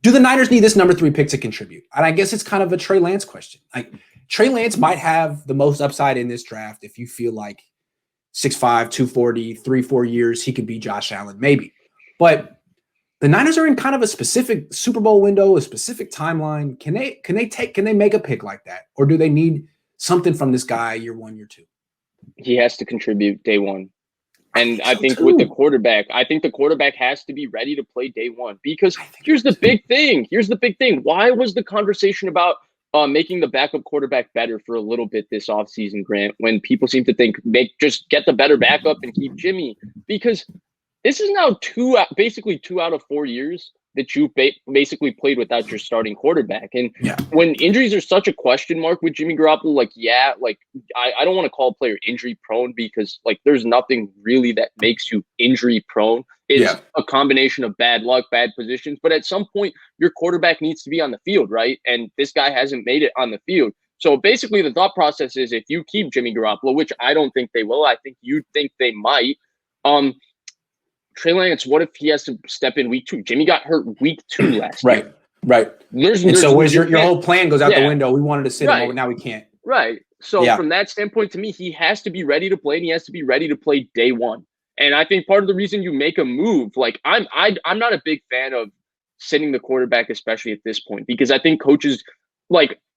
do the Niners need this number 3 pick to contribute? And I guess it's kind of a Trey Lance question. Like Trey Lance might have the most upside in this draft if you feel like 6'5", 240, 3-4 years, he could be Josh Allen, maybe. But the Niners are in kind of a specific Super Bowl window, a specific timeline. Can they make a pick like that? Or do they need something from this guy year 1, year 2? He has to contribute day one. And I think with the quarterback, I think the quarterback has to be ready to play day one, because here's the big thing. Why was the conversation about making the backup quarterback better for a little bit this offseason, Grant, when people seem to think just get the better backup and keep Jimmy? Because this is now basically 2 out of 4 years that you basically played without your starting quarterback. And when injuries are such a question mark with Jimmy Garoppolo, I don't want to call a player injury prone, because there's nothing really that makes you injury prone. It's a combination of bad luck, bad positions. But at some point, your quarterback needs to be on the field, right? And this guy hasn't made it on the field. So basically the thought process is, if you keep Jimmy Garoppolo, which I don't think they will, I think you think they might, Trey Lance, what if he has to step in week 2? Jimmy got hurt week 2 last year. Right. So your whole plan goes out the window. We wanted to sit him over, now we can't. Right. So from that standpoint, to me, he has to be ready to play, and he has to be ready to play day one. And I think part of the reason you make a move, I'm not a big fan of sitting the quarterback, especially at this point, because I think coaches,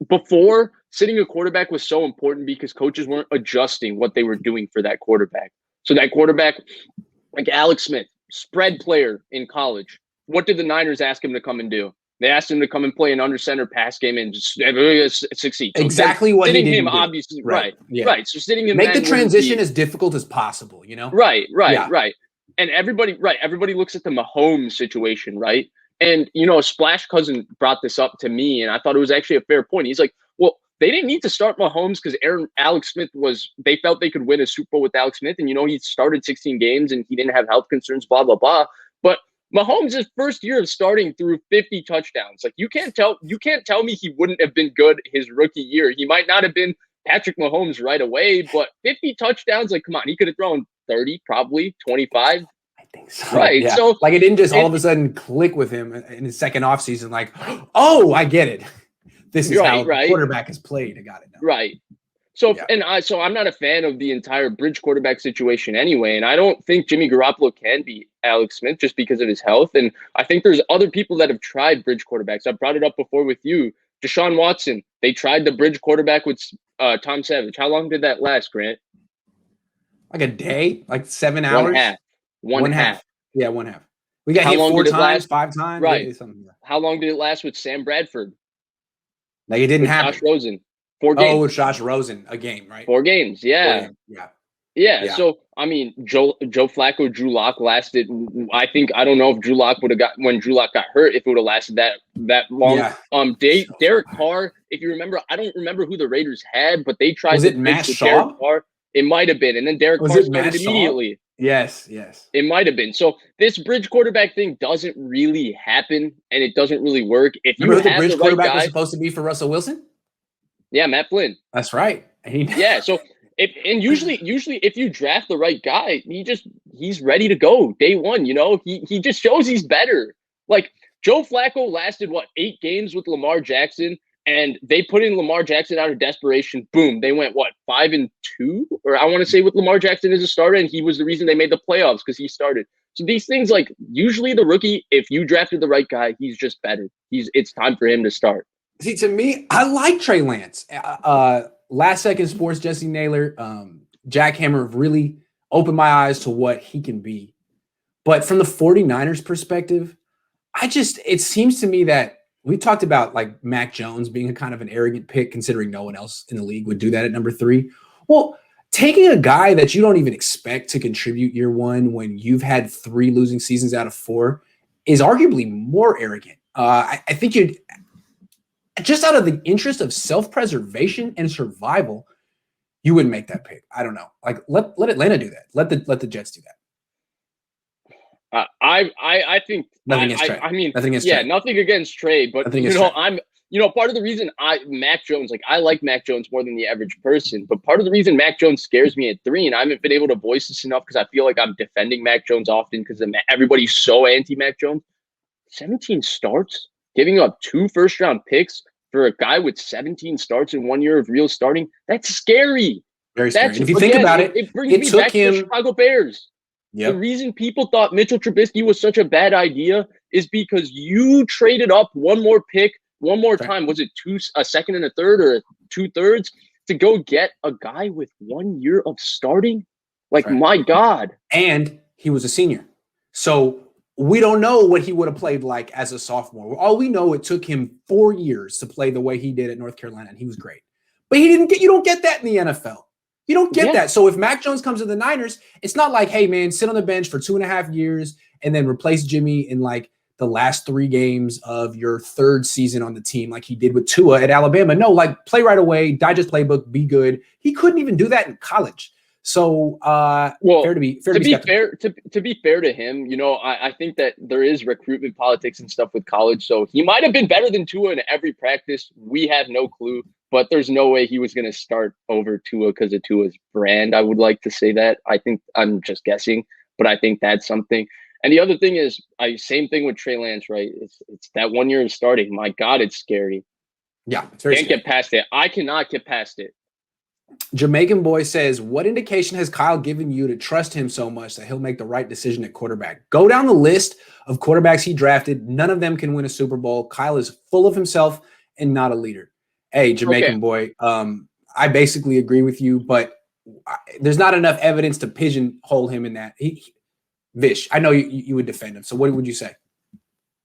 before, sitting a quarterback was so important because coaches weren't adjusting what they were doing for that quarterback. So that quarterback, like Alex Smith, spread player in college. What did the Niners ask him to come and do? They asked him to come and play an under center pass game and just succeed. So exactly what he did. Him, obviously, right. So sitting him, make the transition as difficult as possible. Right. And everybody looks at the Mahomes situation, right? And Splash Cousin brought this up to me, and I thought it was actually a fair point. He's like, well, they didn't need to start Mahomes because Alex Smith they felt they could win a Super Bowl with Alex Smith. And, he started 16 games and he didn't have health concerns, blah, blah, blah. But Mahomes' first year of starting threw 50 touchdowns. You can't tell me he wouldn't have been good his rookie year. He might not have been Patrick Mahomes right away, but 50 touchdowns, come on, he could have thrown 30, probably 25. I think so. Right. Yeah. So it didn't just all of a sudden click with him in his second offseason, oh, I get it. This is how the quarterback is played. I got it now. Right. So I'm not a fan of the entire bridge quarterback situation anyway, and I don't think Jimmy Garoppolo can be Alex Smith just because of his health. And I think there's other people that have tried bridge quarterbacks. I brought it up before with you. Deshaun Watson, they tried the bridge quarterback with Tom Savage. How long did that last, Grant? Like a day, 7 hours. One half. Yeah, one half. We got hit 4 times, 5 times. Right. How long did it last with Sam Bradford? It didn't happen. Josh Rosen. 4 games. Oh, with Josh Rosen, a game, right? 4 games, yeah. Yeah. So, Joe Flacco, Drew Lock lasted, I don't know if Drew Lock would have when Drew Lock got hurt, if it would have lasted that long. Yeah. Derek Carr, if you remember, I don't remember who the Raiders had, but they tried to Matt Shaw? Derek Carr. It might have been. And then Derek Carr started immediately. Yes. It might have been. So this bridge quarterback thing doesn't really happen, and it doesn't really work. If you have the bridge quarterback guy, was supposed to be for Russell Wilson? Yeah, Matt Flynn. That's right. So usually if you draft the right guy, he's ready to go day one. He just shows he's better. Joe Flacco lasted 8 games with Lamar Jackson, and they put in Lamar Jackson out of desperation. Boom, they went 5-2, or I want to say with Lamar Jackson as a starter, and he was the reason they made the playoffs because he started. So these things, usually the rookie, if you drafted the right guy, he's just better. It's time for him to start. See, to me, I like Trey Lance. Last Second Sports, Jesse Naylor, Jack Hammer have really opened my eyes to what he can be. But from the 49ers perspective, it seems to me that we talked about Mac Jones being a kind of an arrogant pick, considering no one else in the league would do that at number 3. Well, taking a guy that you don't even expect to contribute year one when you've had 3 losing seasons out of 4 is arguably more arrogant. I think you'd just out of the interest of self-preservation and survival, you wouldn't make that pick. I don't know. Let Atlanta do that. Let the Jets do that. I think nothing against Trey. Nothing against Trey. Nothing against Trey. But part of the reason Mac Jones, I like Mac Jones more than the average person. But part of the reason Mac Jones scares me at 3, and I haven't been able to voice this enough because I feel like I'm defending Mac Jones often because everybody's so anti Mac Jones. 17 starts. giving up 2 first-round picks for a guy with 17 starts in 1 year of real starting, that's scary. Very scary. That's, And if you think again, about it, it brings it me took back to the him. Chicago Bears. The Yep. reason people thought Mitchell Trubisky was such a bad idea is because you traded up one more pick, one more time. Was it a second and a third or 2/3 to go get a guy with 1 year of starting? Like, my God. And he was a senior. So we don't know what he would have played like as a sophomore. All we know, it took him 4 years to play the way he did at North Carolina, and he was great. But you don't get that in the NFL. You don't get that. So if Mac Jones comes to the Niners, it's not like, hey, man, sit on the bench for 2.5 years and then replace Jimmy in like the last 3 games of your 3rd season on the team like he did with Tua at Alabama. No, like, play right away, digest playbook, be good. He couldn't even do that in college. So, to be fair to him, you know, I think that there is recruitment politics and stuff with college. So he might have been better than Tua in every practice. We have no clue, but there's no way he was going to start over Tua because of Tua's brand. I would like to say that. I think I'm just guessing, but I think that's something. And the other thing is, same thing with Trey Lance, right? It's that 1 year of starting. My God, it's scary. Yeah, it's very Can't scary. get past it. I cannot get past it. Jamaican Boy says, what indication has Kyle given you to trust him so much that he'll make the right decision at quarterback? Go down the list of quarterbacks he drafted. None of them can win a Super Bowl. Kyle is full of himself and not a leader. Hey, Jamaican Boy, I basically agree with you, but there's not enough evidence to pigeonhole him in that. Vish, I know you would defend him. So what would you say?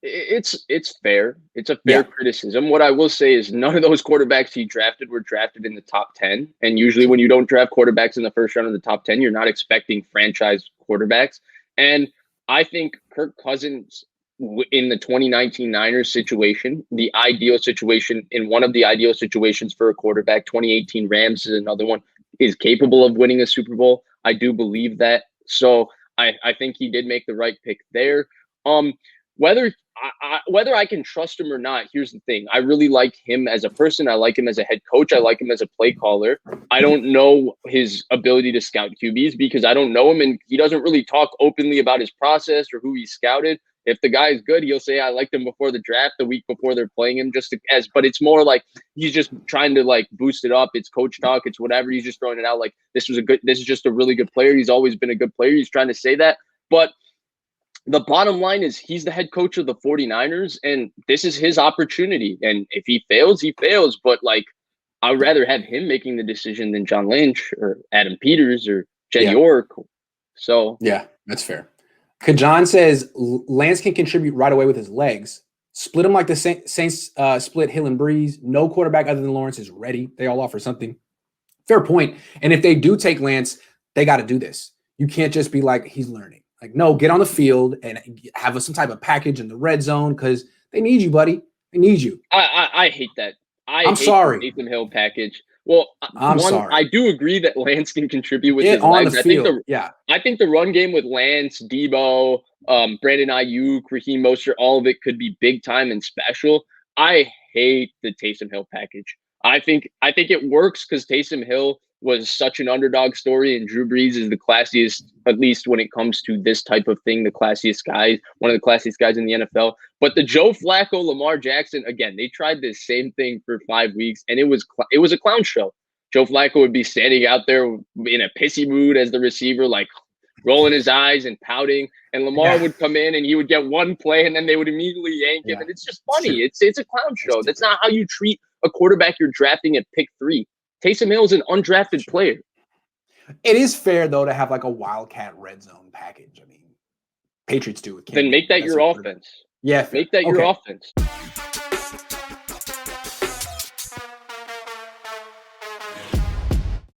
It's fair. It's a fair criticism. What I will say is none of those quarterbacks he drafted were drafted in the top 10. And usually when you don't draft quarterbacks in the first round of the top 10, you're not expecting franchise quarterbacks. And I think Kirk Cousins in the 2019 Niners situation, the ideal situation, in one of the ideal situations for a quarterback, 2018 Rams is another one, is capable of winning a Super Bowl. I do believe that. So I think he did make the right pick there. Whether I can trust him or not, here's the thing. I really like him as a person. I like him as a head coach. I like him as a play caller. I don't know his ability to scout QBs because I don't know him, and he doesn't really talk openly about his process or who he scouted. If the guy is good, he'll say, I liked him before the draft, the week before they're playing him, but it's more like he's just trying to like boost it up. It's coach talk. It's whatever. He's just throwing it out like this is just a really good player. He's always been a good player. He's trying to say that. But the bottom line is he's the head coach of the 49ers, and this is his opportunity. And if he fails, he fails. But like, I'd rather have him making the decision than John Lynch or Adam Peters or Jed York. So yeah, that's fair. Kajan says Lance can contribute right away with his legs. Split him like the Saints split Hill and Breeze. No quarterback other than Lawrence is ready. They all offer something. Fair point. And if they do take Lance, they got to do this. You can't just be like, he's learning. Like, no, get on the field and have some type of package in the red zone because they need you, buddy. They need you. I hate that. I'm sorry. The Nathan Hill package. Well, sorry. I do agree that Lance can contribute with his on legs. the field. I think the run game with Lance, Debo, Brandon Ayuk, Raheem Mostert, all of it could be big time and special. I hate the Taysom Hill package. I think it works because Taysom Hill was such an underdog story, and Drew Brees is the classiest, at least when it comes to this type of thing, the classiest guy, one of the classiest guys in the NFL. But the Joe Flacco, Lamar Jackson, again, they tried this same thing for 5 weeks, and it was a clown show. Joe Flacco would be standing out there in a pissy mood as the receiver, like rolling his eyes and pouting, and Lamar would come in and he would get one play, and then they would immediately yank him, and it's just funny. It's a clown show. That's not how you treat a quarterback you're drafting at pick 3. Taysom Hill is an undrafted player. It is fair, though, to have like a wildcat red zone package. I mean, Patriots do it. Then make that your offense. Yeah. Make that your offense.